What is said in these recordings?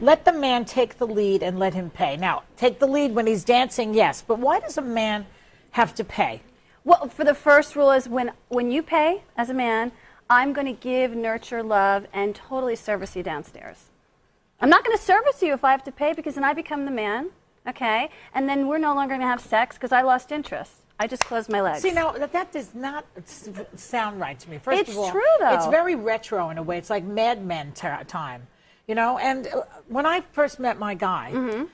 Let the man take the lead and let him pay. Now, take the lead when he's dancing, yes, but why does a man have to pay? Well, for the first rule is when you pay as a man, I'm going to give, nurture, love, and totally service you downstairs. I'm not going to service you if I have to pay, because then I become the man, okay? And then we're no longer going to have sex because I lost interest. I just closed my legs. See, now, that does not sound right to me. First of all, it's true, though. It's very retro in a way. It's like Mad Men time, you know? And when I first met my guy,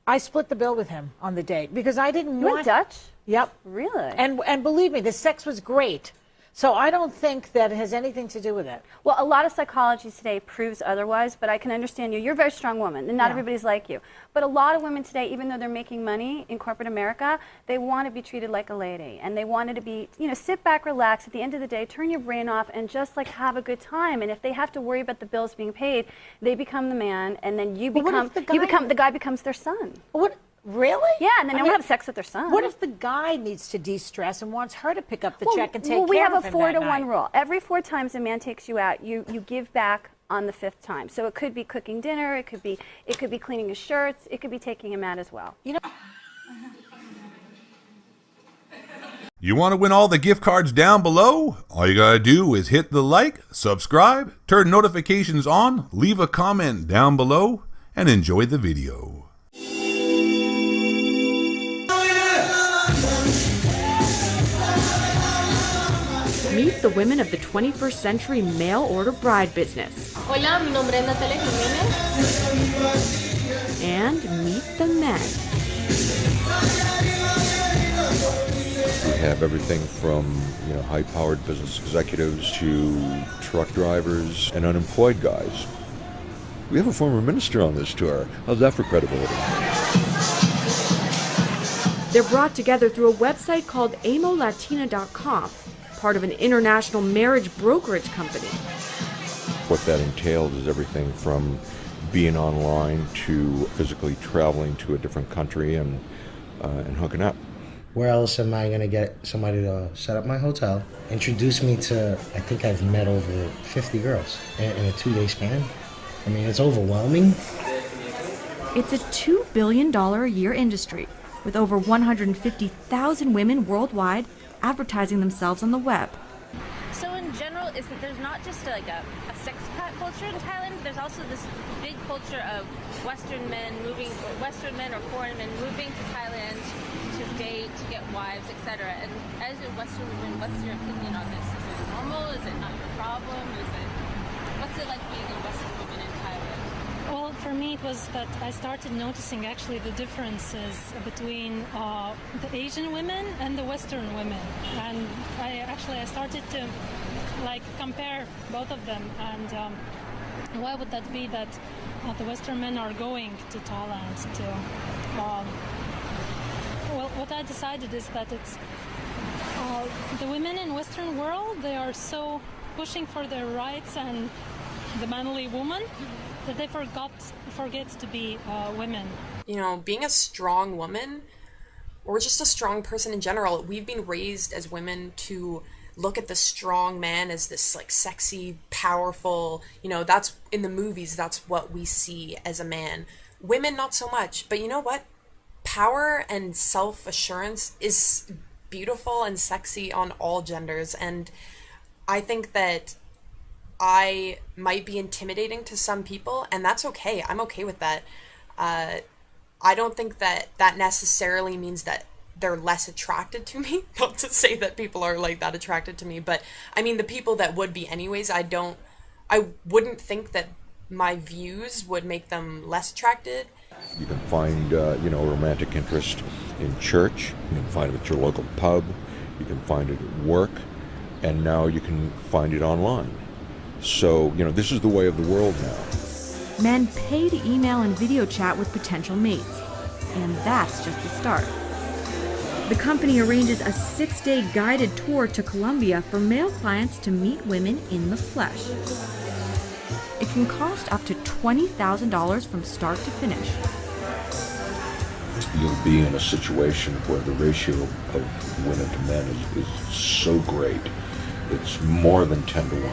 I split the bill with him on the date because I didn't want... You went Dutch? Yep. Really? And believe me, the sex was great. So I don't think that it has anything to do with it. Well, a lot of psychology today proves otherwise, but I can understand you. You're a very strong woman, and not everybody's like you. But a lot of women today, even though they're making money in corporate America, they want to be treated like a lady. And they wanted to be, you know, sit back, relax, at the end of the day, turn your brain off, and just, like, have a good time. And if they have to worry about the bills being paid, they become the man, and then the guy becomes their son. What? Really? Yeah, and then they don't have sex with their son. What if the guy needs to de-stress and wants her to pick up the check and take care of him? Well, we have a that 4-to-1 rule. Every 4 times a man takes you out, you give back on the 5th time. So it could be cooking dinner, it could be cleaning his shirts, it could be taking him out as well. You know. You want to win all the gift cards down below? All you gotta do is hit the like, subscribe, turn notifications on, leave a comment down below, and enjoy the video. Meet the women of the 21st century mail-order bride business. Hola, mi nombre es Natalia Jiménez. And meet the men. We have everything from, you know, high-powered business executives to truck drivers and unemployed guys. We have a former minister on this tour. How's that for credibility? They're brought together through a website called amolatina.com, part of an international marriage brokerage company. What that entails is everything from being online to physically traveling to a different country and hooking up. Where else am I going to get somebody to set up my hotel, introduce me to, I think I've met over 50 girls in a 2-day span. I mean, it's overwhelming. It's a $2 billion a year industry with over 150,000 women worldwide advertising themselves on the web. So in general, there's not just like a sex-pat culture in Thailand. There's also this big culture of Western men or foreign men moving to Thailand to date, to get wives, etc. And as a Western woman, what's your opinion on this? Is it normal? Is it not your problem? What's it like being a Western woman in Thailand? Well, for me it was that I started noticing actually the differences between the Asian women and the Western women, and I started to like compare both of them, and why would that be that the Western men are going to Thailand to well, what I decided is that it's the women in Western world, they are so pushing for their rights and the manly woman that they forget to be women. You know, being a strong woman, or just a strong person in general, we've been raised as women to look at the strong man as this like sexy, powerful, you know, that's in the movies, that's what we see as a man. Women, not so much. But you know what? Power and self-assurance is beautiful and sexy on all genders, and I think that I might be intimidating to some people, and that's okay. I'm okay with that. I don't think that necessarily means that they're less attracted to me. Not to say that people are like that attracted to me, but I mean the people that would be anyways, I wouldn't think that my views would make them less attracted. You can find, you know, romantic interest in church. You can find it at your local pub. You can find it at work. And now you can find it online. So, you know, this is the way of the world now. Men pay to email and video chat with potential mates. And that's just the start. The company arranges a 6-day guided tour to Colombia for male clients to meet women in the flesh. It can cost up to $20,000 from start to finish. You'll be in a situation where the ratio of women to men is so great, it's more than 10 to 1.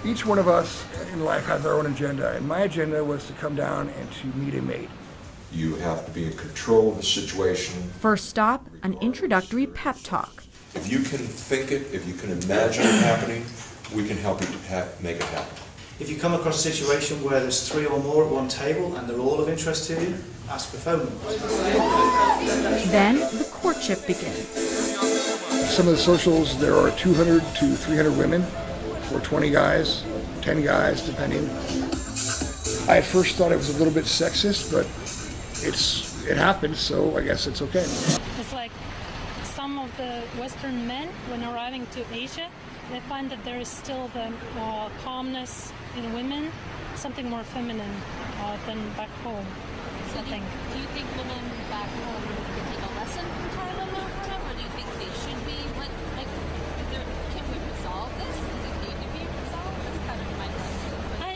each one of us in life has our own agenda, and my agenda was to come down and to meet a mate. You have to be in control of the situation. First stop, an introductory pep talk. If you can think it, if you can imagine it happening, we can help you to make it happen. If you come across a situation where there's 3 or more at one table and they're all of interest to you, ask for phone numbers. Then the courtship begins. Some of the socials, there are 200 to 300 women, or 20 guys, 10 guys, depending. I at first thought it was a little bit sexist, but it happens, so I guess it's okay. It's like some of the Western men, when arriving to Asia, they find that there is still the calmness in women, something more feminine than back home. So do you think women back home can take a lesson from Thailand now, kind of, or do you think they should be can we resolve this? Does it need to be resolved? That's kind of my question.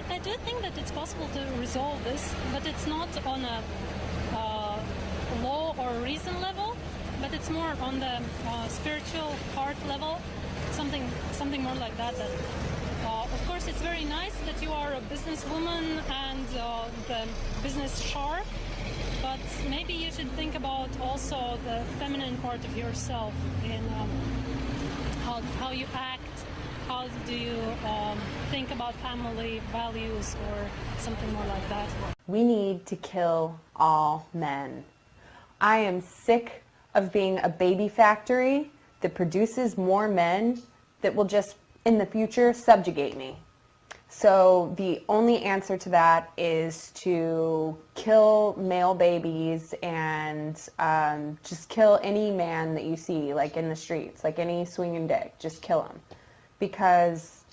I do think that it's possible to resolve this, but it's not on a law or reason level, but it's more on the spiritual heart level, something more like that. Of course, it's very nice that you are a businesswoman and the business shark, but maybe you should think about also the feminine part of yourself in how you act, how do you think about family values or something more like that. We need to kill all men. I am sick of being a baby factory that produces more men that will just, in the future, subjugate me. So the only answer to that is to kill male babies and just kill any man that you see, like in the streets, like any swinging dick, just kill him. Because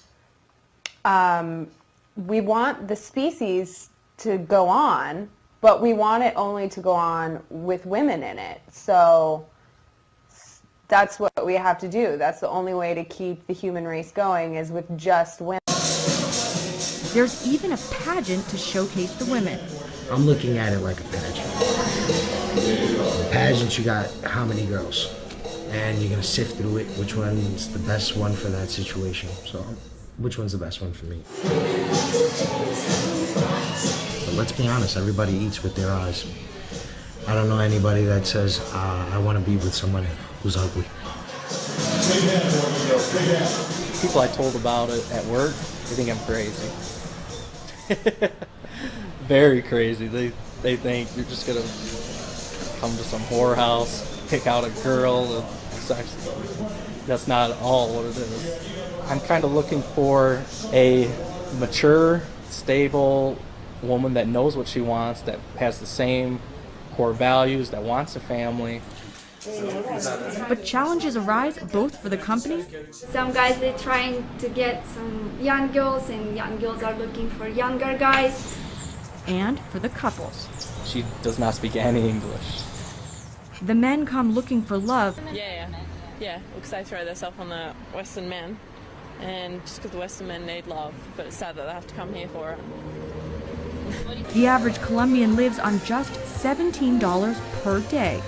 we want the species to go on, but we want it only to go on with women in it. So that's what we have to do. That's the only way to keep the human race going, is with just women. There's even a pageant to showcase the women. I'm looking at it like a pageant. In pageant, you got how many girls? And you're going to sift through it, which one's the best one for that situation. So, which one's the best one for me? But let's be honest, everybody eats with their eyes. I don't know anybody that says, I want to be with somebody who's ugly. People I told about it at work, they think I'm crazy. Very crazy. They think you're just going to come to some whorehouse, pick out a girl, and sex. That's not at all what it is. I'm kind of looking for a mature, stable woman that knows what she wants, that has the same core values, that wants a family. But challenges arise both for the company. Some guys, they're trying to get some young girls, and young girls are looking for younger guys. And for the couples. She does not speak any English. The men come looking for love. Yeah, because they throw themselves on the Western men, and just because the Western men need love, but it's sad that they have to come here for it. The average Colombian lives on just $17 per day.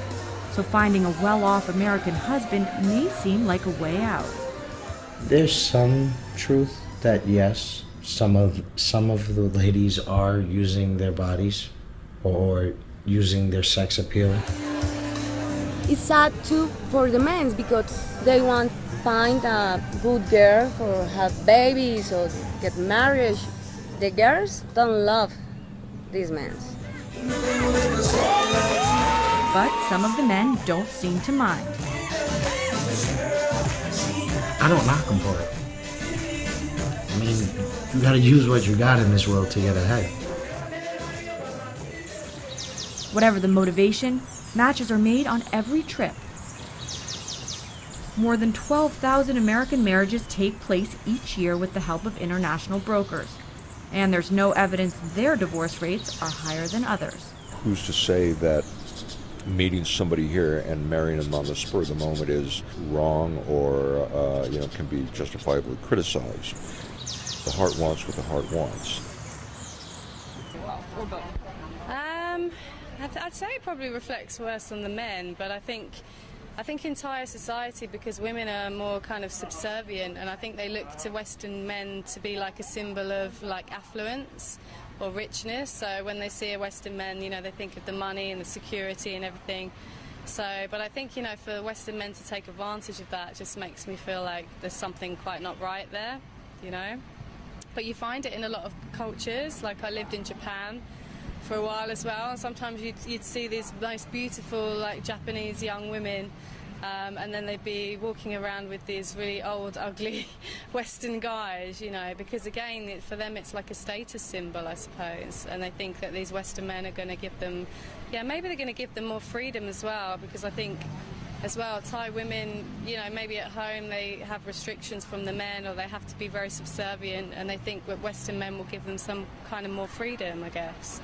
So finding a well-off American husband may seem like a way out. There's some truth that yes, some of the ladies are using their bodies or using their sex appeal. It's sad too for the men because they want to find a good girl for have babies or get married. The girls don't love these men. But some of the men don't seem to mind. I don't knock them for it. I mean, you gotta use what you got in this world to get ahead. Whatever the motivation, matches are made on every trip. More than 12,000 American marriages take place each year with the help of international brokers. And there's no evidence their divorce rates are higher than others. Who's to say that meeting somebody here and marrying them on the spur of the moment is wrong or can be justifiably criticized? The heart wants what the heart wants. I'd say it probably reflects worse on the men, but I think I think entire society, because women are more kind of subservient, and I think they look to Western men to be like a symbol of like affluence or richness. So when they see a Western man, you know, they think of the money and the security and everything. So, but I think, you know, for Western men to take advantage of that just makes me feel like there's something quite not right there, you know. But you find it in a lot of cultures. Like I lived in Japan for a while as well, and sometimes you'd see these most beautiful like Japanese young women, and then they'd be walking around with these really old, ugly Western guys, you know, because again, for them it's like a status symbol, I suppose, and they think that these Western men are going to give them, yeah, maybe they're going to give them more freedom as well, because I think as well, Thai women, you know, maybe at home they have restrictions from the men, or they have to be very subservient, and they think that Western men will give them some kind of more freedom, I guess.